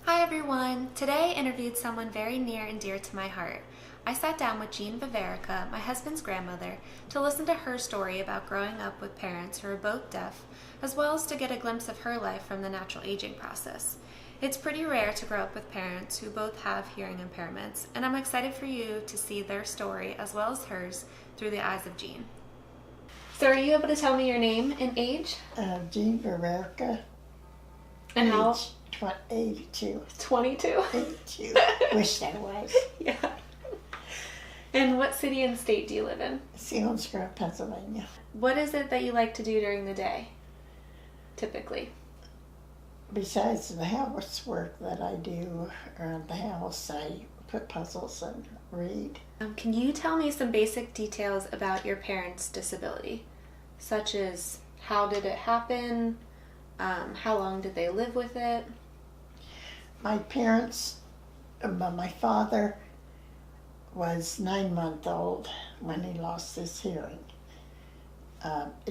Hi everyone! Today I interviewed someone very near and dear to my heart. I sat down with Jean Veverka, my husband's grandmother, to listen to her story about growing up with parents who are both deaf, as well as to get a glimpse of her life from the natural aging process. It's pretty rare to grow up with parents who both have hearing impairments, and I'm excited for you to see their story as well as hers through the eyes of Jean. So are you able to tell me your name and age? Jean Veverka. And how? Age 82. 22? 82. Wish I was. Yeah. And what city and state do you live in? Selinsgrove, Pennsylvania. What is it that you like to do during the day, typically? Besides the housework that I do around the house, I put puzzles and read. Can you tell me some basic details about your parents' disability, such as how did it happen, how long did they live with it? My parents, my father was 9 months old when he lost his hearing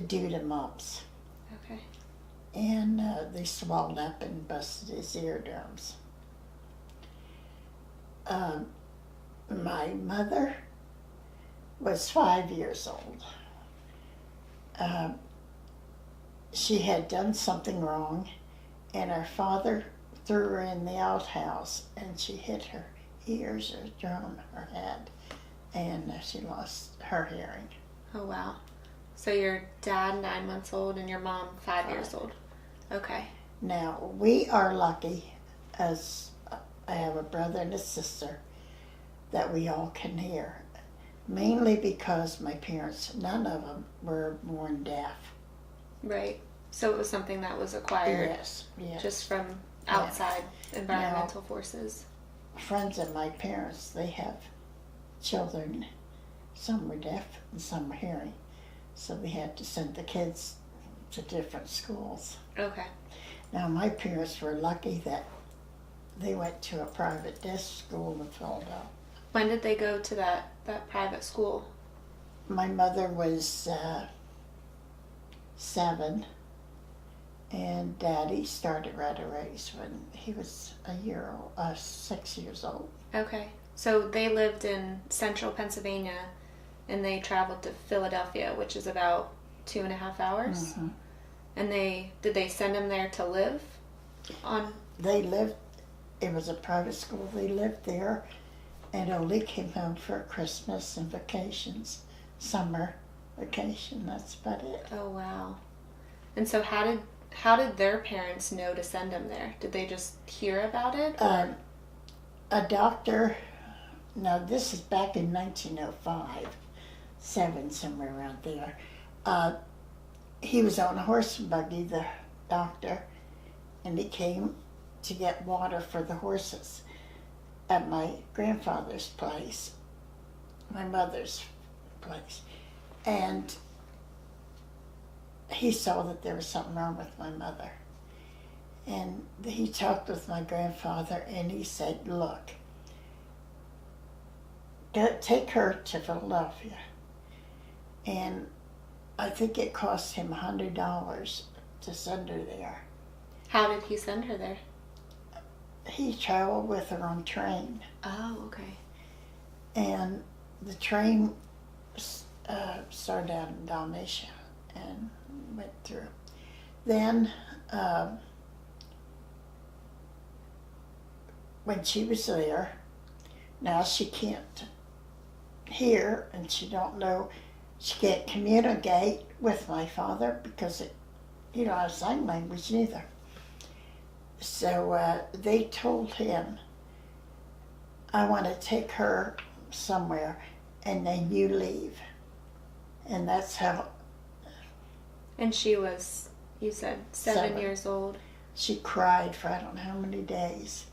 due to mumps. Okay. And they swelled up and busted his eardrums. My mother was 5 years old. She had done something wrong, and her father threw her in the outhouse, and she hit her ears or drum her head, and she lost her hearing. Oh, wow. So your dad 9 months old and your mom 5 years old. Okay. Now, we are lucky, as I have a brother and a sister, that we all can hear. Mainly because my parents, none of them were born deaf. Right. So it was something that was acquired Yes. just from outside environmental forces. Friends of my parents, they have children. Some were deaf and some were hearing. So we had to send the kids to different schools. Okay. Now, my parents were lucky that they went to a private deaf school in Philadelphia. When did they go to that private school? My mother was 7, and Daddy started right away when he was 6 years old. Okay. So they lived in central Pennsylvania, and they traveled to Philadelphia, which is about 2.5 hours. Mm-hmm. And did they send him there to live? They lived. It was a private school. They lived there, and only came home for Christmas and vacations, summer vacation. That's about it. Oh, wow. And so how did their parents know to send him there? Did they just hear about it? A doctor. Now this is back in 1905, 7, somewhere around there. He was on a horse and buggy, the doctor, and he came to get water for the horses at my grandfather's place, my mother's place. And he saw that there was something wrong with my mother. And he talked with my grandfather, and he said, look, take her to Philadelphia. And I think it cost him $100 to send her there. How did he send her there? He traveled with her on train. Oh, okay. And the train started out in Dalmatia and went through. Then, when she was there, now she can't hear and she don't know, she can't communicate with my father because he don't have sign language neither. So they told him, I want to take her somewhere and then you leave. And that's how. And she was, you said, 7 years old. She cried for I don't know how many days.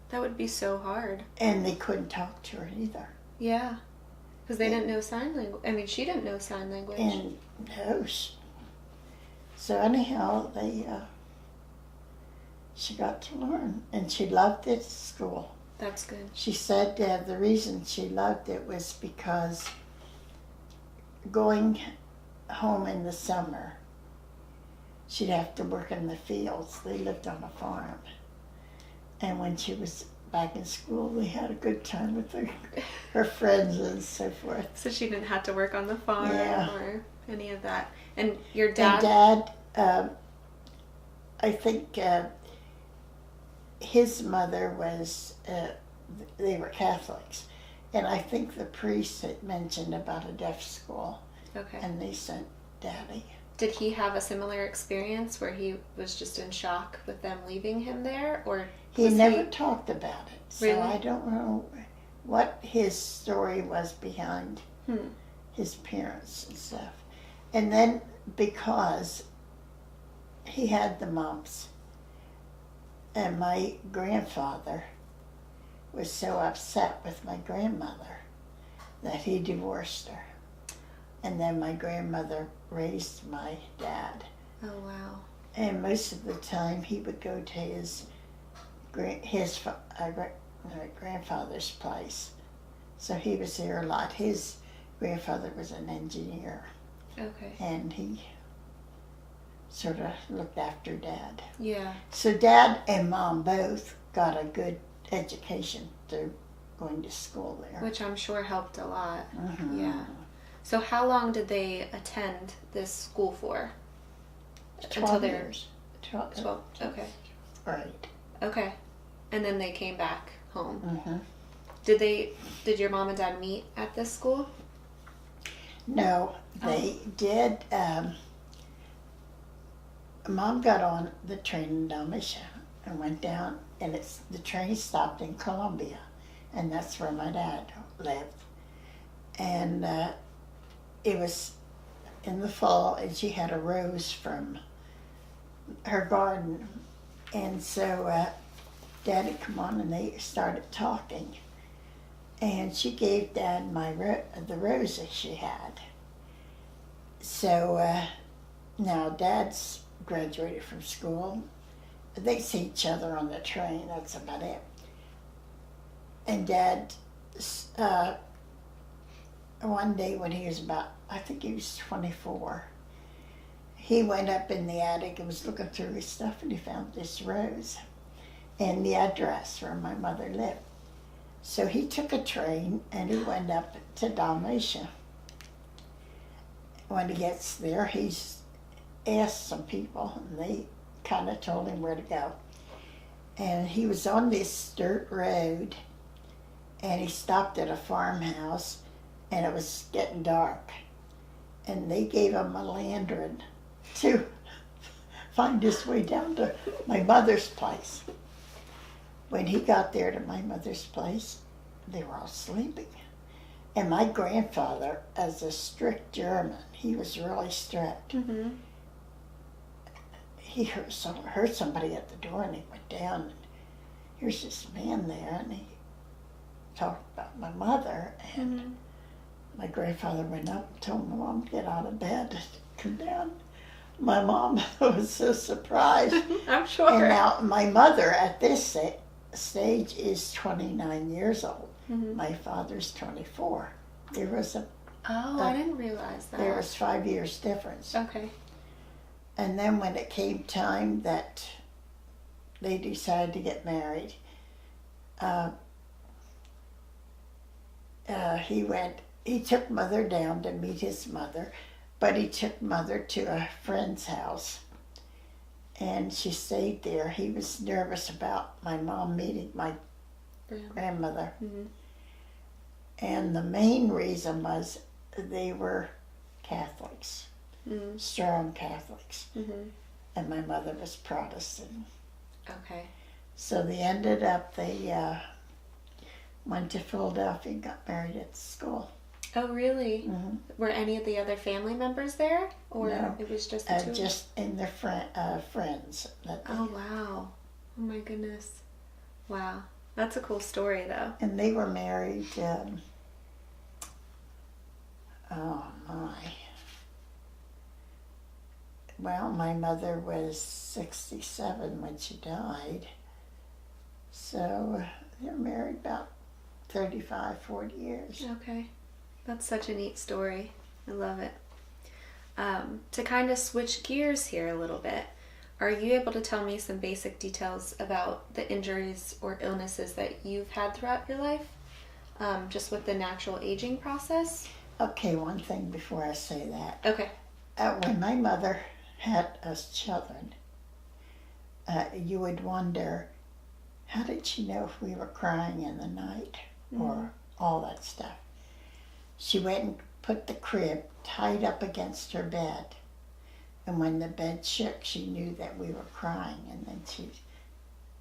That would be so hard. And they couldn't talk to her either. Yeah, because they didn't know sign language. I mean, she didn't know sign language. And no, so anyhow, she got to learn, and she loved it at school. That's good. She said the reason she loved it was because going home in the summer, she'd have to work in the fields. They lived on a farm. And when she was back in school, we had a good time with her friends and so forth. So she didn't have to work on the farm Yeah. or any of that. And your And dad? Dad, I think his mother was, they were Catholics. And I think the priest had mentioned about a deaf school. Okay. And they sent Daddy. Did he have a similar experience where he was just in shock with them leaving him there? Or He never talked about it. So Really? I don't know what his story was behind Hmm. his parents and stuff. And then because he had the mumps, and my grandfather was so upset with my grandmother that he divorced her. And then my grandmother raised my dad. Oh, wow. And most of the time he would go to his grandfather's place. So he was there a lot. His grandfather was an engineer. Okay. And he sort of looked after Dad. Yeah. So Dad and Mom both got a good education through going to school there. Which I'm sure helped a lot. Mhm. Yeah. So how long did they attend this school for? 12 years. 12. Okay. Right. Okay. And then they came back home. Mm-hmm. Did your mom and dad meet at this school? No, they did. Mom got on the train in Dalmatia and went down, and the train stopped in Columbia, and that's where my dad lived. And it was in the fall, and she had a rose from her garden, and so Dad had come on, and they started talking, and she gave Dad the roses she had. So now Dad's graduated from school. They see each other on the train, that's about it. And Dad, one day when he was I think he was 24, he went up in the attic and was looking through his stuff, and he found this rose and the address where my mother lived. So he took a train and he went up to Dalmatia. When he gets there, he's asked some people, and they kind of told him where to go. And he was on this dirt road, and he stopped at a farmhouse, and it was getting dark. And they gave him a lantern to find his way down to my mother's place. When he got there to my mother's place, they were all sleeping. And my grandfather, as a strict German, he was really strict. Mm-hmm. He heard somebody at the door, and he went down, and here's this man there, and he talked about my mother, and Mm-hmm. my grandfather went up and told my mom to get out of bed and come down. My mom was so surprised. I'm sure. And now my mother at this stage is 29 years old. Mm-hmm. My father's 24. There was I didn't realize that. There was 5 years difference. Okay. And then when it came time that they decided to get married, he took Mother down to meet his mother, but he took Mother to a friend's house, and she stayed there. He was nervous about my mom meeting my grandmother. Mm-hmm. And the main reason was they were Catholics, Mm-hmm. strong Catholics, Mm-hmm. and my mother was Protestant. Okay. So they went to Philadelphia and got married at the school. Oh, really? Mm-hmm. Were any of the other family members there? Or No. it was just the two? Just in their friends. Oh, wow. Oh, my goodness. Wow. That's a cool story, though. And they were married, oh my. Well, my mother was 67 when she died. So they were married about 35, 40 years. Okay. That's such a neat story. I love it. To kind of switch gears here a little bit, Are you able to tell me some basic details about the injuries or illnesses that you've had throughout your life, just with the natural aging process? Okay, one thing before I say that. Okay. When my mother had us children, you would wonder, how did she know if we were crying in the night or all that stuff? She went and put the crib tied up against her bed. And when the bed shook, she knew that we were crying, and then she'd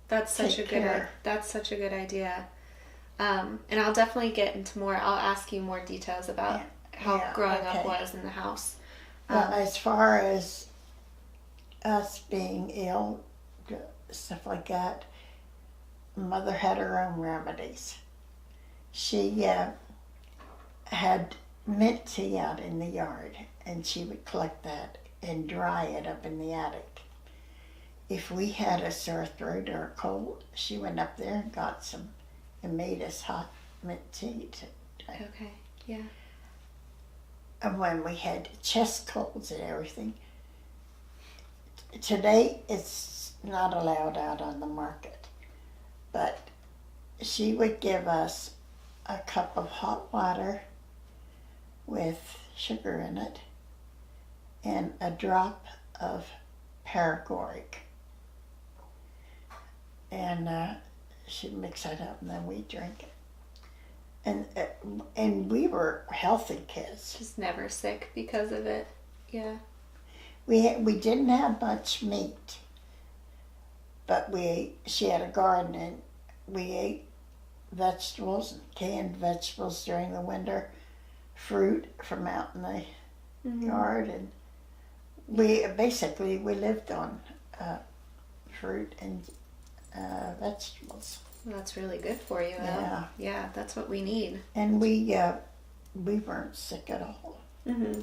That's such a good idea. And I'll definitely get into more. I'll ask you more details about how growing up was in the house. Well, as far as us being ill, stuff like that, Mother had her own remedies. She had mint tea out in the yard, and she would collect that and dry it up in the attic. If we had a sore throat or a cold, she went up there and got some and made us hot mint tea to drink. Okay, yeah. And when we had chest colds and everything, today it's not allowed out on the market, but she would give us a cup of hot water with sugar in it and a drop of paregoric. And she'd mix it up and then we'd drink it. And we were healthy kids. Just never sick because of it. Yeah. We didn't have much meat, but she had a garden and we ate vegetables and canned vegetables during the winter, fruit from out in the yard, and we lived on fruit and vegetables. Well, that's really good for you. Yeah, that's what we need. And we weren't sick at all. Mm-hmm.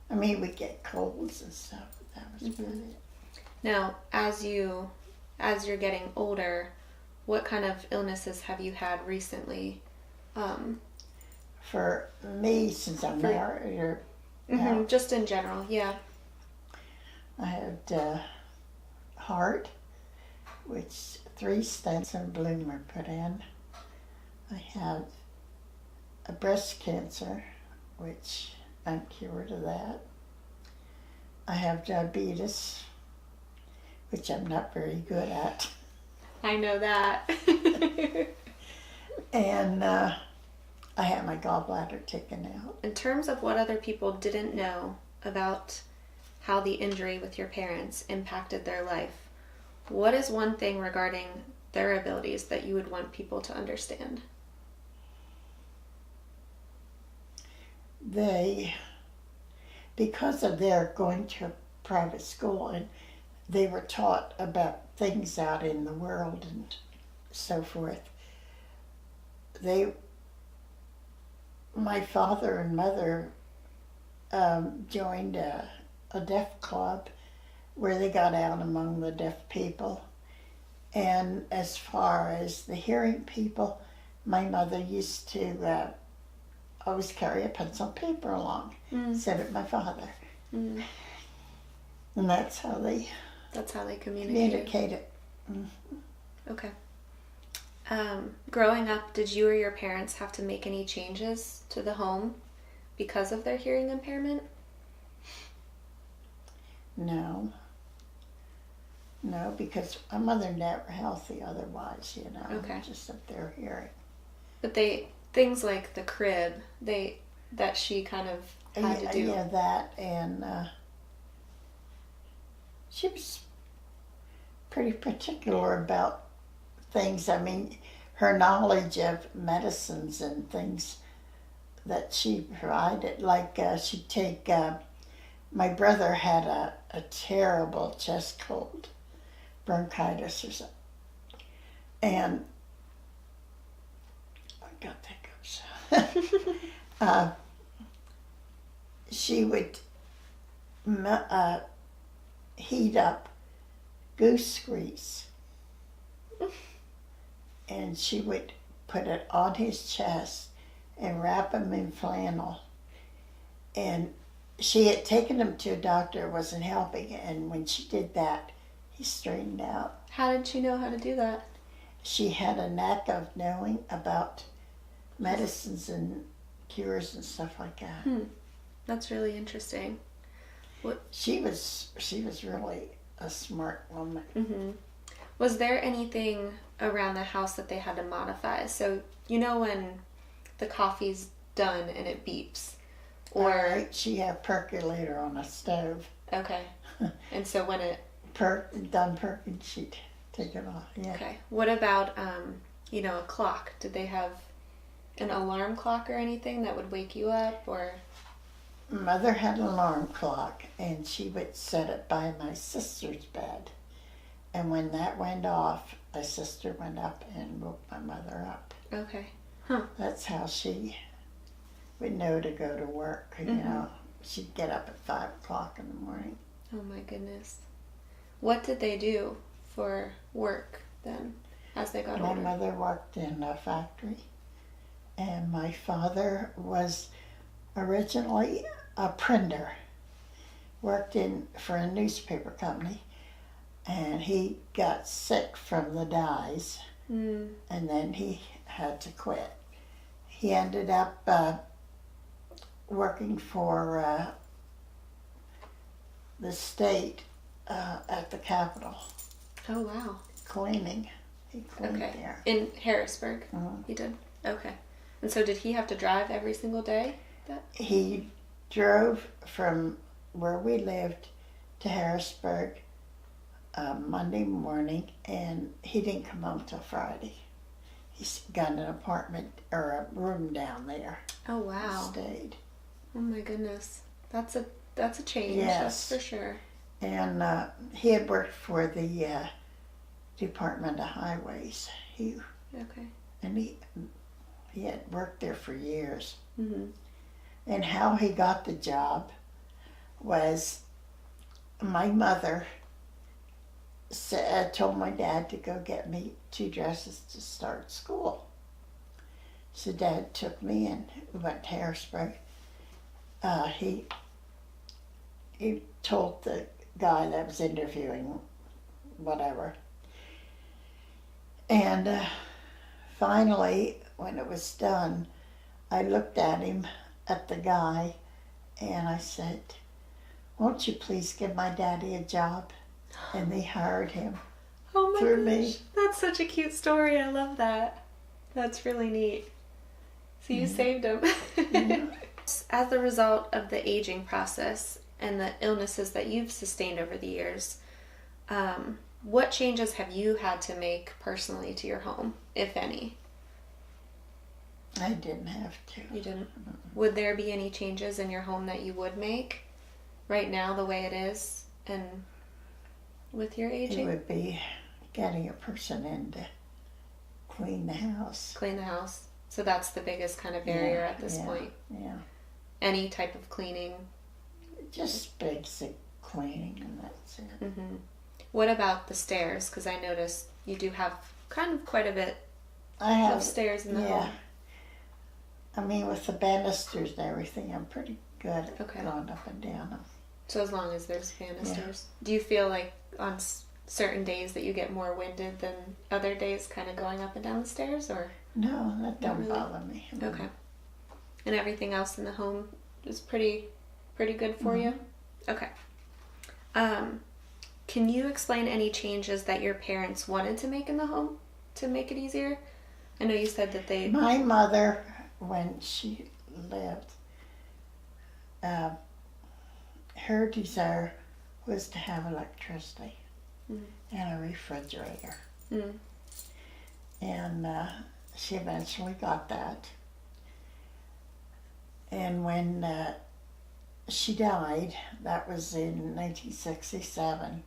I mean, we get colds and stuff, but that was about it. Now, as you're getting older, what kind of illnesses have you had recently? For me, since I'm married, or just in general, yeah. I had heart, which 3 stents and a balloon were put in. I have a breast cancer, which I'm cured of that. I have diabetes, which I'm not very good at. I know that. And I had my gallbladder taken out. In terms of what other people didn't know about how the injury with your parents impacted their life, what is one thing regarding their abilities that you would want people to understand? Because of their going to a private school, and they were taught about things out in the world and so forth, my father and mother joined a deaf club where they got out among the deaf people. And as far as the hearing people, my mother used to always carry a pencil and paper along, said it my father. And that's how they communicated. Okay. Growing up, did you or your parents have to make any changes to the home because of their hearing impairment? No, because my mother never healthy otherwise, just up there hearing. But things like the crib, that she kind of had to do. Yeah, that, and she was pretty particular about things. I mean, her knowledge of medicines and things that she provided, like she'd take, my brother had a terrible chest cold, bronchitis or something, and I got that goes. She would heat up goose grease, and she would put it on his chest and wrap him in flannel. And she had taken him to a doctor, wasn't helping, and when she did that, he straightened out. How did she know how to do that? She had a knack of knowing about medicines and cures and stuff like that. That's really interesting. She was really a smart woman. Mm-hmm. Was there anything around the house that they had to modify? So, you know when the coffee's done and it beeps? Or Alright, she had a percolator on a stove. Okay. And so when it... Done perking, she'd take it off. Yeah. Okay. What about, a clock? Did they have an alarm clock or anything that would wake you up, or... Mother had an alarm clock, and she would set it by my sister's bed. And when that went off, my sister went up and woke my mother up. Okay. Huh. That's how she would know to go to work, you know. She'd get up at 5 o'clock in the morning. Oh my goodness. What did they do for work then, as they got My older? mother worked in a factory, and my father was originally a printer, worked for a newspaper company, and he got sick from the dyes, and then he had to quit. He ended up working for the state at the Capitol. Oh, wow. Cleaning. He cleaned Okay. there. In Harrisburg, Mhm. he did? Okay. And so did he have to drive every single day? He drove from where we lived to Harrisburg Monday morning, and he didn't come home till Friday. He's got an apartment or a room down there. Oh, wow. Stayed. Oh my goodness. That's a change, Yes. that's for sure. And he had worked for the Department of Highways. Okay. And he had worked there for years. Mm-hmm. And how he got the job was my mother told my dad to go get me 2 dresses to start school. So Dad took me and we went to Harrisburg. He told the guy that was interviewing whatever. And finally, when it was done, I looked at the guy, and I said, "Won't you please give my daddy a job?" And they hired him. Oh my Through gosh. me. That's such a cute story. I love that. That's really neat. So you saved him. Yeah. As a result of the aging process and the illnesses that you've sustained over the years, what changes have you had to make personally to your home, if any? I didn't have to. You didn't? Would there be any changes in your home that you would make right now the way it is and with your It aging? would be getting a person in to clean the house. Clean the house. So that's the biggest kind of barrier at this point. Yeah. Any type of cleaning. Just basic cleaning, and that's it. Mm-hmm. What about the stairs? Because I noticed you do have kind of quite a bit I have of stairs in the home. I mean, with the banisters and everything, I'm pretty good at Okay. going up and down them. So as long as there's banisters. Do you feel like on certain days that you get more winded than other days kind of going up and down the stairs, or? No, that don't really? bother me. Okay. And everything else in the home is pretty good for you? Okay. Can you explain any changes that your parents wanted to make in the home to make it easier? I know you said that they... My mother, when she lived, her desire was to have electricity and a refrigerator. Mm. And she eventually got that. And when she died, that was in 1967,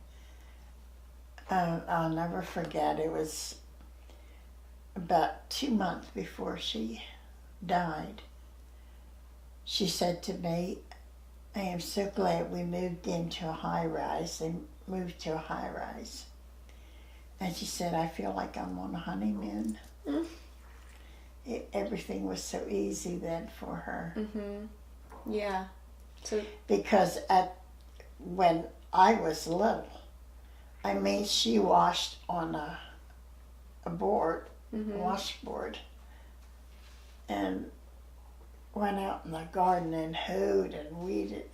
I'll never forget, it was about 2 months before she died. She said to me, "I am so glad we moved into a high-rise and moved to a high-rise." And she said, "I feel like I'm on a honeymoon." Mm. Everything was so easy then for her. Mm-hmm. Yeah. So... Because when I was little, I mean, she washed on a board, washboard, and went out in the garden and hoed and weeded.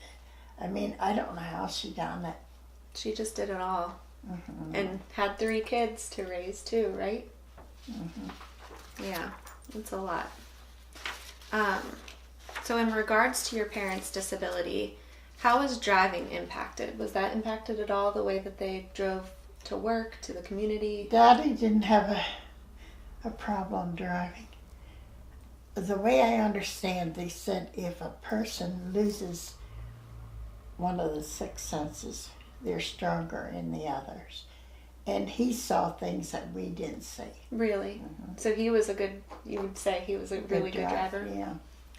I mean, I don't know how she done it. She just did it all. And had 3 kids to raise too, right? Yeah, it's a lot. So in regards to your parents' disability, how was driving impacted? Was that impacted at all, the way that they drove to work, to the community? Daddy didn't have a problem driving. The way I understand, they said if a person loses one of the 6 senses, they're stronger in the others. And he saw things that we didn't see. Really? So he was you would say he was a really good driver? Yeah.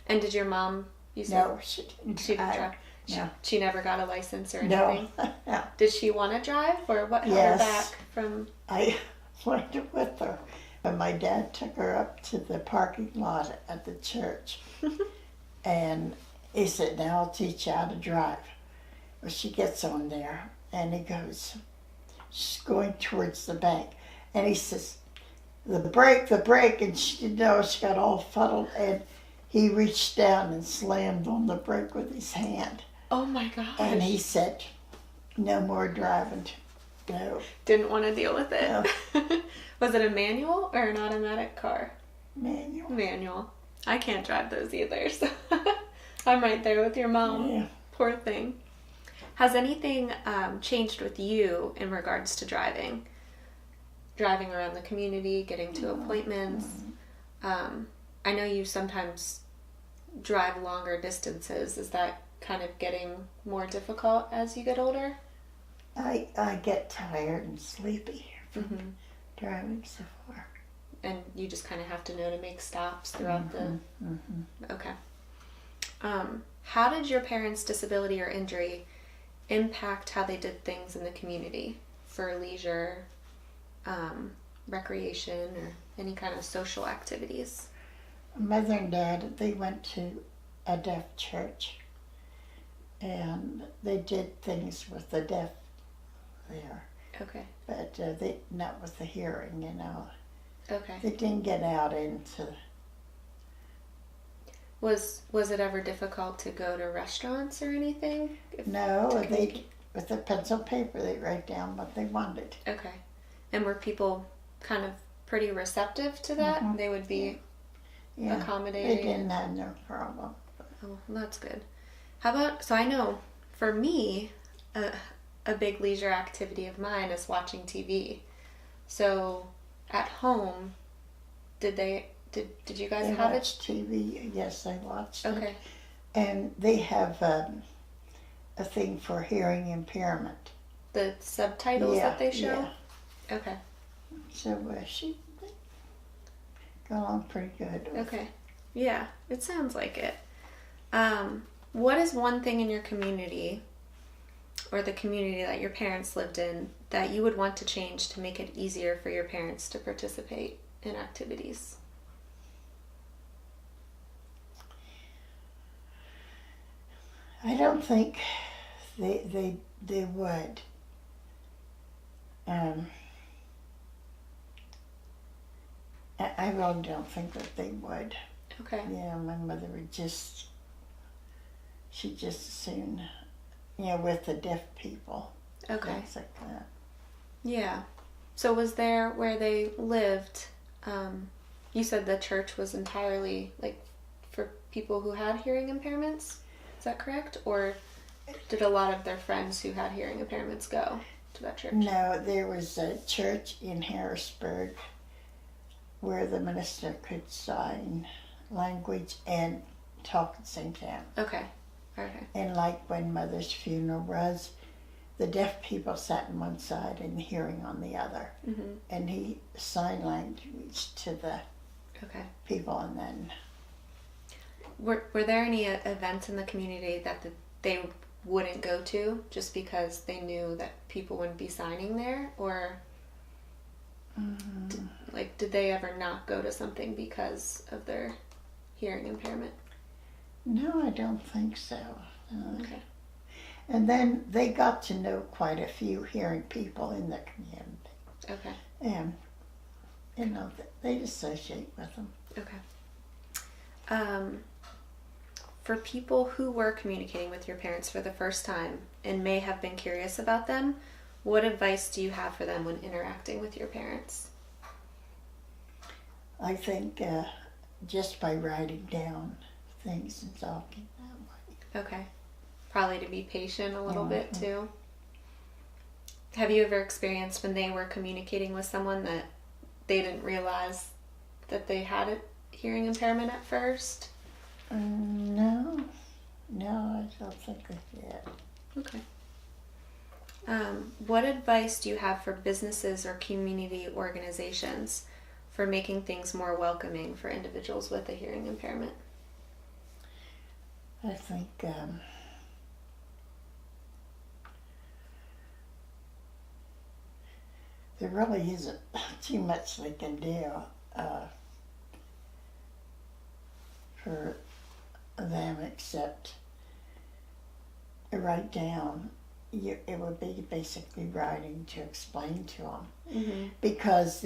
And did your mom, you said? No, she didn't drive. No. She never got a license or anything? No. Did she want to drive, or what held her back from? I went with her. And my dad took her up to the parking lot at the church. And he said, now I'll teach you how to drive. Well, she gets on there, and he goes, she's going towards the bank. And he says, the brake, and she didn't know, she got all fuddled, and he reached down and slammed on the brake with his hand. Oh my gosh. And he said, no more driving. No. Didn't want to deal with it. No. Was it a manual or an automatic car? Manual. Manual. I can't drive those either, so I'm right there with your mom. Yeah. Poor thing. Has anything changed with you in regards to driving? Driving around the community, getting to appointments. I know you sometimes drive longer distances. Is that kind of getting more difficult as you get older? I get tired and sleepy from driving so far. And you just kind of have to know to make stops throughout the... Okay. How did your parents' disability or injury impact how they did things in the community for leisure, recreation, or any kind of social activities? Mother and Dad, they went to a deaf church, and they did things with the deaf there. Okay. But they not with the hearing, you know. Okay. They didn't get out into... Was it ever difficult to go to restaurants or anything? No, they with a pencil paper they write down what they wanted. Okay. And were people kind of pretty receptive to that? They would be accommodating? They didn't have no problem. Oh, well, that's good. How about, so I know for me, a big leisure activity of mine is watching TV. So at home, did you guys They have watched TV. Yes, I watched it. Okay. And they have a thing for hearing impairment. The subtitles that they show? Yeah. Okay. So she got along pretty good. Okay. Yeah, it sounds like it. What is one thing in your community, or the community that your parents lived in, that you would want to change to make it easier for your parents to participate in activities? I don't think they would. I really don't think that they would. Okay. Yeah, my mother would she'd just as soon, with the deaf people. Okay. Things like that. Yeah. So was there, where they lived, you said the church was entirely for people who had hearing impairments? Is that correct? Or did a lot of their friends who had hearing impairments go to that church? No, there was a church in Harrisburg where the minister could sign language and talk at the same time. Okay. Okay. And like when Mother's funeral was, the deaf people sat on one side and the hearing on the other. Mm-hmm. And he signed language to the people, and then... Were there any events in the community that they wouldn't go to just because they knew that people wouldn't be signing there? Or did they ever not go to something because of their hearing impairment? No, I don't think so. Okay. And then they got to know quite a few hearing people in the community. Okay. And, you know, they'd associate with them. Okay. For people who were communicating with your parents for the first time and may have been curious about them, what advice do you have for them when interacting with your parents? I think just by writing down things and talking that way. Okay. Probably to be patient a little bit too. Have you ever experienced when they were communicating with someone that they didn't realize that they had a hearing impairment at first? No, I don't think I did. Okay. What advice do you have for businesses or community organizations for making things more welcoming for individuals with a hearing impairment? I think there really isn't too much they can do for them except write down. It would be basically writing to explain to them. Mm-hmm. Because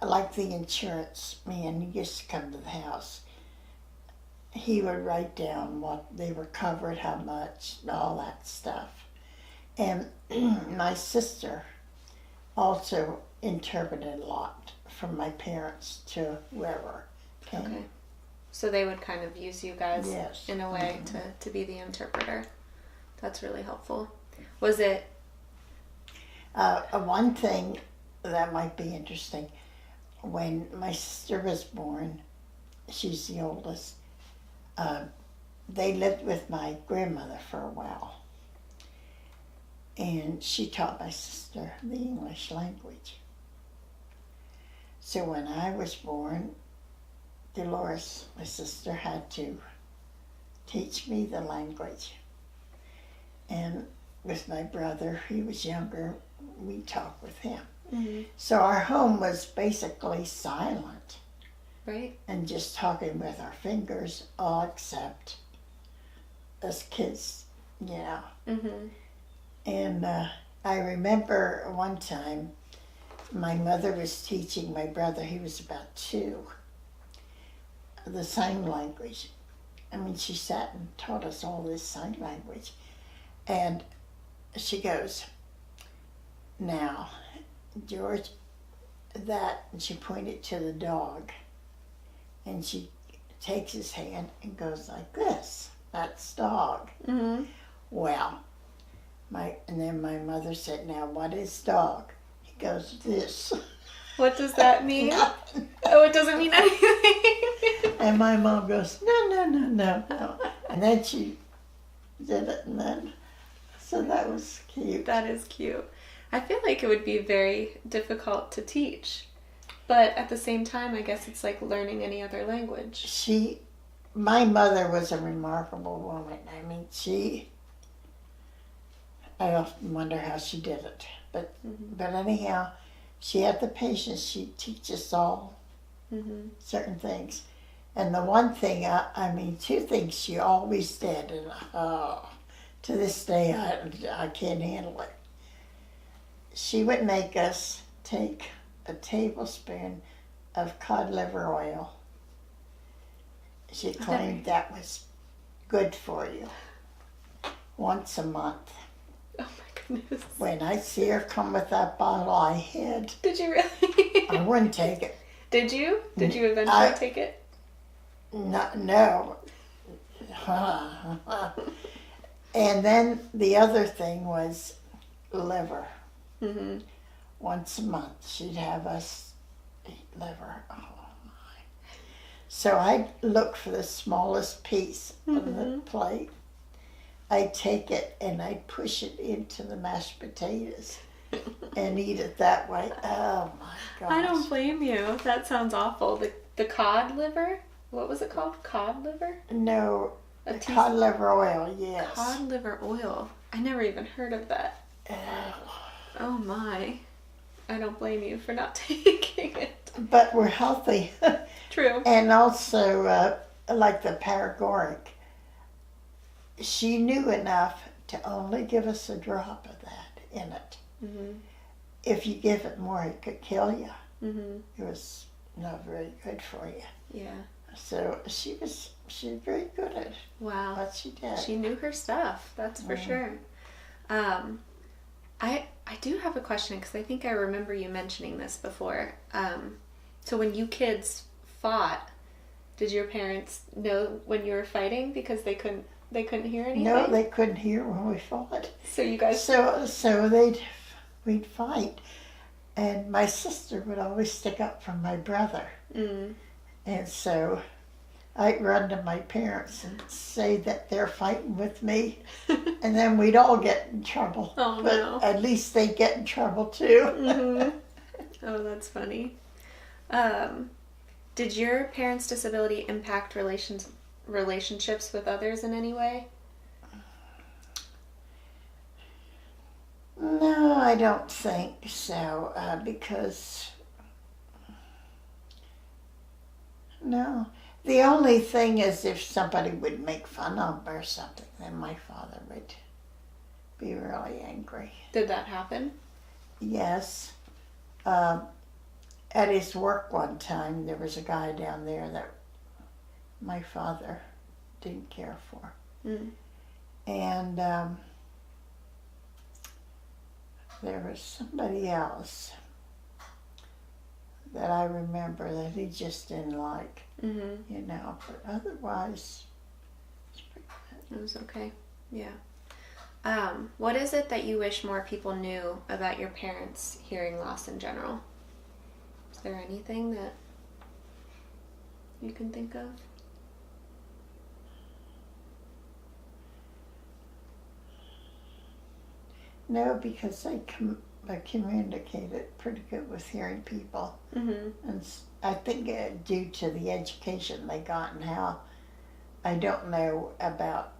like the insurance man used to come to the house, he would write down what they were covered, how much, all that stuff. And my sister also interpreted a lot from my parents to whoever came. Okay. So they would kind of use you guys Yes. in a way to be the interpreter. That's really helpful. Was it? One thing that might be interesting, when my sister was born, she's the oldest, they lived with my grandmother for a while. And she taught my sister the English language. So when I was born, Dolores, my sister, had to teach me the language. And with my brother, he was younger, we talked with him. Mm-hmm. So our home was basically silent Right. and just talking with our fingers, all except us kids, you know. Mm-hmm. And I remember one time my mother was teaching my brother, he was about 2, the sign language. I mean, she sat and taught us all this sign language. And she goes, "Now, George, that," and she pointed to the dog. And she takes his hand and goes like this. That's dog. Mm-hmm. Well, and then my mother said, "Now, what is dog?" He goes, "This." What does that mean? Oh, it doesn't mean anything. And my mom goes, no. And then she did it, and then, so that was cute. That is cute. I feel like it would be very difficult to teach. But at the same time, I guess it's like learning any other language. My mother was a remarkable woman. I mean, I often wonder how she did it. But anyhow, she had the patience. She'd teach us all certain things. And the one thing, 2 things she always did, and to this day I can't handle it. She would make us take a tablespoon of cod liver oil. She claimed that was good for you once a month. Oh my goodness. When I see her come with that bottle, I hid. Did you really? I wouldn't take it. Did you? Did you eventually take it? No. And then the other thing was liver. Mm-hmm. Once a month, she'd have us eat liver. Oh my! So I'd look for the smallest piece on the plate. I'd take it and I'd push it into the mashed potatoes and eat it that way. Oh my gosh! I don't blame you. That sounds awful. The cod liver? What was it called? Cod liver? No, cod liver oil. Yes. Cod liver oil. I never even heard of that. Oh my. I don't blame you for not taking it. But we're healthy. True. And also, like the paregoric, she knew enough to only give us a drop of that in it. Mm-hmm. If you give it more, it could kill you. Mm-hmm. It was not very good for you. Yeah. So she's very good at Wow. what she did. She knew her stuff, that's for sure. I do have a question, because I think I remember you mentioning this before. So when you kids fought, did your parents know when you were fighting, because they couldn't hear anything? No, they couldn't hear when we fought. So you guys... So we'd fight, and my sister would always stick up for my brother. Mm. And so I'd run to my parents and say that they're fighting with me, and then we'd all get in trouble. Oh, but no. At least they'd get in trouble too. Mm-hmm. Oh, that's funny. Did your parents' disability impact relationships with others in any way? No, I don't think so, because no. The only thing is if somebody would make fun of them or something, then my father would be really angry. Did that happen? Yes. At his work one time, there was a guy down there that my father didn't care for. Mm. And there was somebody else that I remember that he just didn't like, Mm-hmm. you know, but otherwise, it's pretty good. It was okay. Yeah. What is it that you wish more people knew about your parents' hearing loss in general? Is there anything that you can think of? No, because I communicated pretty good with hearing people. Mm-hmm. And I think due to the education they got and how, I don't know about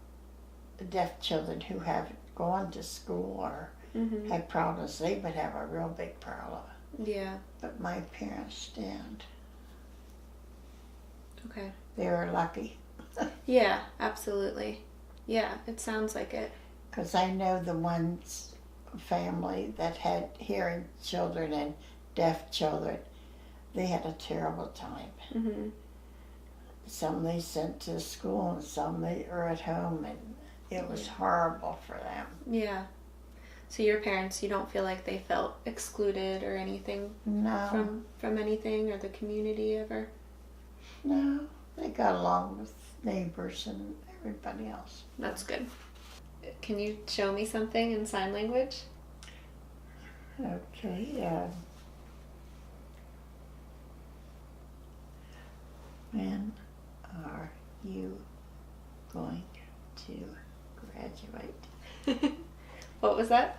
deaf children who haven't gone to school or Mm-hmm. had problems, they would have a real big problem. Yeah. But my parents didn't. Okay. They were lucky. Yeah, absolutely. Yeah, it sounds like it. Because I know the one family that had hearing children and deaf children, they had a terrible time. Mm-hmm. Some they sent to school and some they were at home, and it was horrible for them. Yeah. So your parents, you don't feel like they felt excluded or anything No, from anything or the community ever? no, they got along with neighbors and everybody else. That's good. Can you show me something in sign language? Okay, when are you going to graduate? What was that?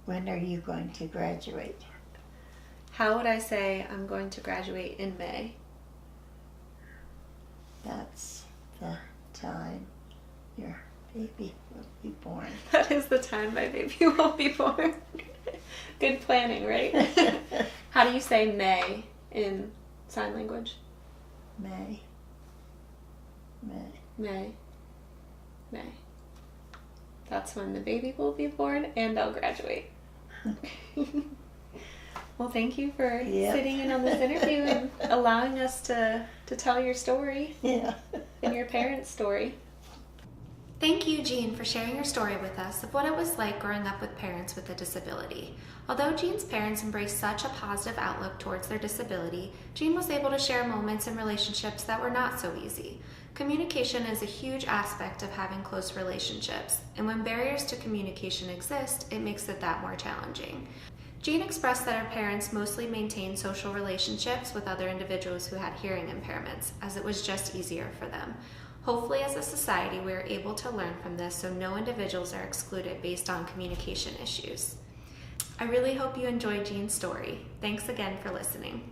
When are you going to graduate? How would I say I'm going to graduate in May? That's the time your baby will be born. That is the time my baby will be born. Good planning, right? How do you say May in sign language? May. May. That's when the baby will be born and I'll graduate. Well, thank you for sitting in on this interview and allowing us to tell your story. Yeah. And your parents' story. Thank you, Jean, for sharing your story with us of what it was like growing up with parents with a disability. Although Jean's parents embraced such a positive outlook towards their disability, Jean was able to share moments in relationships that were not so easy. Communication is a huge aspect of having close relationships, and when barriers to communication exist, it makes it that more challenging. Jean expressed that her parents mostly maintained social relationships with other individuals who had hearing impairments, as it was just easier for them. Hopefully, as a society, we are able to learn from this so no individuals are excluded based on communication issues. I really hope you enjoyed Jean's story. Thanks again for listening.